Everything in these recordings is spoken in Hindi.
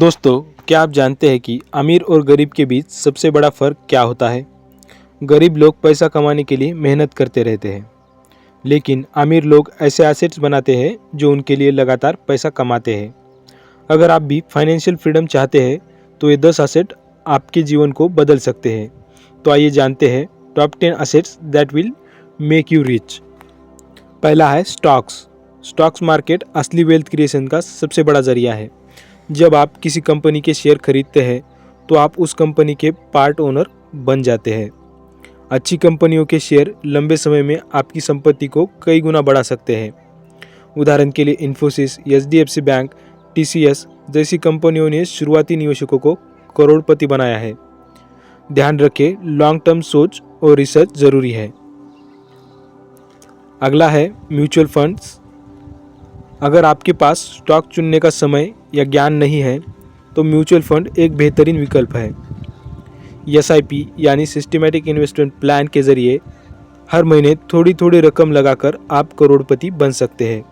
दोस्तों, क्या आप जानते हैं कि अमीर और गरीब के बीच सबसे बड़ा फ़र्क क्या होता है? गरीब लोग पैसा कमाने के लिए मेहनत करते रहते हैं, लेकिन अमीर लोग ऐसे एसेट्स बनाते हैं जो उनके लिए लगातार पैसा कमाते हैं। अगर आप भी फाइनेंशियल फ्रीडम चाहते हैं, तो ये 10 एसेट आपके जीवन को बदल सकते हैं। तो आइए जानते हैं top 10 assets that will make you rich. पहला है स्टॉक्स। स्टॉक्स मार्केट असली वेल्थ क्रिएशन का सबसे बड़ा जरिया है। जब आप किसी कंपनी के शेयर खरीदते हैं तो आप उस कंपनी के पार्ट ओनर बन जाते हैं। अच्छी कंपनियों के शेयर लंबे समय में आपकी संपत्ति को कई गुना बढ़ा सकते हैं। उदाहरण के लिए इन्फोसिस, एचडीएफसी बैंक, टीसीएस जैसी कंपनियों ने शुरुआती निवेशकों को करोड़पति बनाया है। ध्यान रखें, लॉन्ग टर्म सोच और रिसर्च जरूरी है। अगला है म्यूचुअल फंड्स। अगर आपके पास स्टॉक चुनने का समय या ज्ञान नहीं है तो म्यूचुअल फंड एक बेहतरीन विकल्प है। एसआईपी यानी सिस्टमैटिक इन्वेस्टमेंट प्लान के जरिए हर महीने थोड़ी थोड़ी रकम लगाकर आप करोड़पति बन सकते हैं।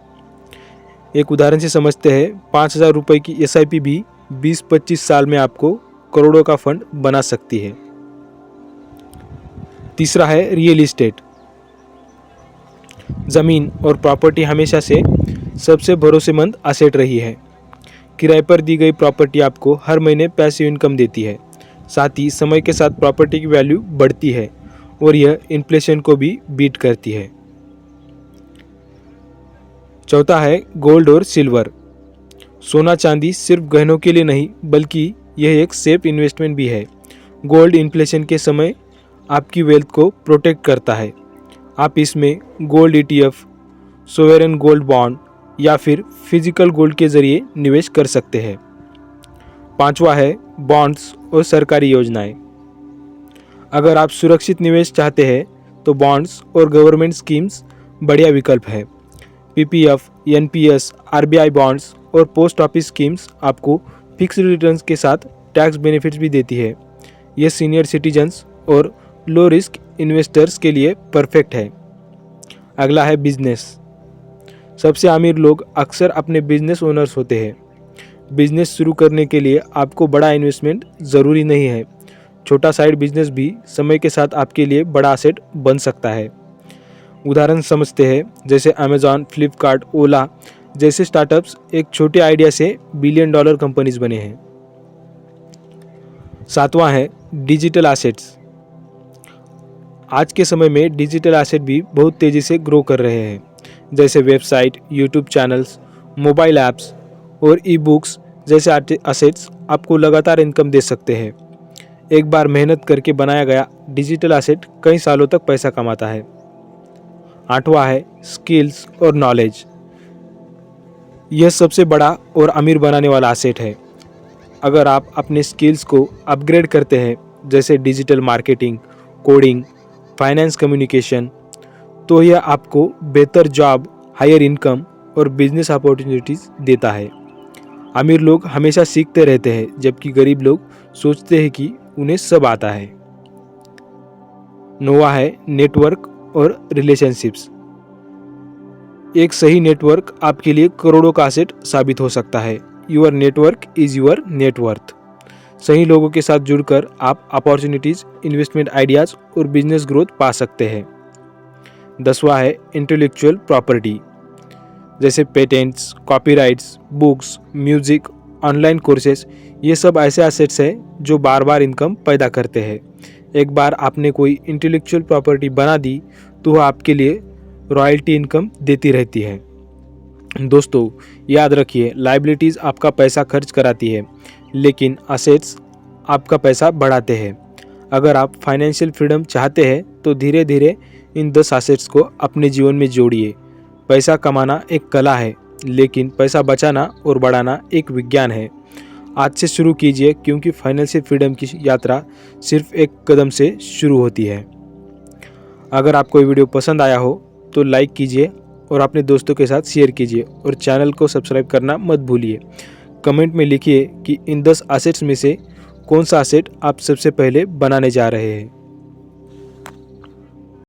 एक उदाहरण से समझते हैं, 5,000 रुपये की एसआईपी भी 20-25 साल में आपको करोड़ों का फंड बना सकती है। तीसरा है रियल इस्टेट। ज़मीन और प्रॉपर्टी हमेशा से सबसे भरोसेमंद एसेट रही है। किराए पर दी गई प्रॉपर्टी आपको हर महीने पैसिव इनकम देती है। साथ ही समय के साथ प्रॉपर्टी की वैल्यू बढ़ती है और यह इन्फ्लेशन को भी बीट करती है। चौथा है गोल्ड और सिल्वर। सोना चांदी सिर्फ गहनों के लिए नहीं बल्कि यह एक सेफ इन्वेस्टमेंट भी है। गोल्ड इन्फ्लेशन के समय आपकी वेल्थ को प्रोटेक्ट करता है। आप इसमें गोल्ड ईटीएफ, सोवेरेन गोल्ड बॉन्ड या फिर फिजिकल गोल्ड के जरिए निवेश कर सकते हैं। पांचवा है बॉन्ड्स और सरकारी योजनाएं। अगर आप सुरक्षित निवेश चाहते हैं तो बॉन्ड्स और गवर्नमेंट स्कीम्स बढ़िया विकल्प है। पीपीएफ, एनपीएस, आरबीआई बॉन्ड्स और पोस्ट ऑफिस स्कीम्स आपको फिक्स्ड रिटर्न्स के साथ टैक्स बेनिफिट्स भी देती है। यह सीनियर सिटीजन्स और लो रिस्क इन्वेस्टर्स के लिए परफेक्ट है। अगला है बिजनेस। सबसे अमीर लोग अक्सर अपने बिजनेस ओनर्स होते हैं। बिजनेस शुरू करने के लिए आपको बड़ा इन्वेस्टमेंट ज़रूरी नहीं है। छोटा साइड बिजनेस भी समय के साथ आपके लिए बड़ा एसेट बन सकता है। उदाहरण समझते हैं, जैसे अमेजॉन, फ्लिपकार्ट, ओला जैसे स्टार्टअप्स एक छोटे आइडिया से $1 बिलियन कंपनीज बने हैं। सातवां है डिजिटल एसेट्स। आज के समय में डिजिटल एसेट भी बहुत तेज़ी से ग्रो कर रहे हैं, जैसे website, YouTube channels, mobile apps और ई बुक्स जैसे एसेट्स आपको लगातार इनकम दे सकते हैं। एक बार मेहनत करके बनाया गया डिजिटल एसेट कई सालों तक पैसा कमाता है। आठवां है स्किल्स और नॉलेज। यह सबसे बड़ा और अमीर बनाने वाला एसेट है। अगर आप अपने स्किल्स को अपग्रेड करते हैं, जैसे digital marketing, coding, finance, communication, तो यह आपको बेहतर जॉब, हायर इनकम और बिजनेस अपॉर्चुनिटीज़ देता है। अमीर लोग हमेशा सीखते रहते हैं, जबकि गरीब लोग सोचते हैं कि उन्हें सब आता है। नौवां है नेटवर्क और रिलेशनशिप्स। एक सही नेटवर्क आपके लिए करोड़ों का एसेट साबित हो सकता है। Your network is your net worth. सही लोगों के साथ जुड़कर आप अपॉर्चुनिटीज़, इन्वेस्टमेंट आइडियाज़ और बिजनेस ग्रोथ पा सकते हैं। 10वां है इंटेलेक्चुअल प्रॉपर्टी, जैसे patents, copyrights, books, music, online courses. ये सब ऐसे एसेट्स हैं जो बार बार इनकम पैदा करते हैं। एक बार आपने कोई इंटेलेक्चुअल प्रॉपर्टी बना दी तो वह आपके लिए रॉयल्टी इनकम देती रहती है। दोस्तों, याद रखिए, लायबिलिटीज़ आपका पैसा खर्च कराती है, लेकिन एसेट्स आपका पैसा बढ़ाते हैं। अगर आप फाइनेंशियल फ्रीडम चाहते हैं तो धीरे धीरे इन 10 एसेट्स को अपने जीवन में जोड़िए। पैसा कमाना एक कला है, लेकिन पैसा बचाना और बढ़ाना एक विज्ञान है। आज से शुरू कीजिए, क्योंकि फाइनेंशियल फ्रीडम की यात्रा सिर्फ एक कदम से शुरू होती है। अगर आपको ये वीडियो पसंद आया हो तो लाइक कीजिए और अपने दोस्तों के साथ शेयर कीजिए और चैनल को सब्सक्राइब करना मत भूलिए। कमेंट में लिखिए कि इन 10 एसेट्स में से कौन सा एसेट आप सबसे पहले बनाने जा रहे हैं।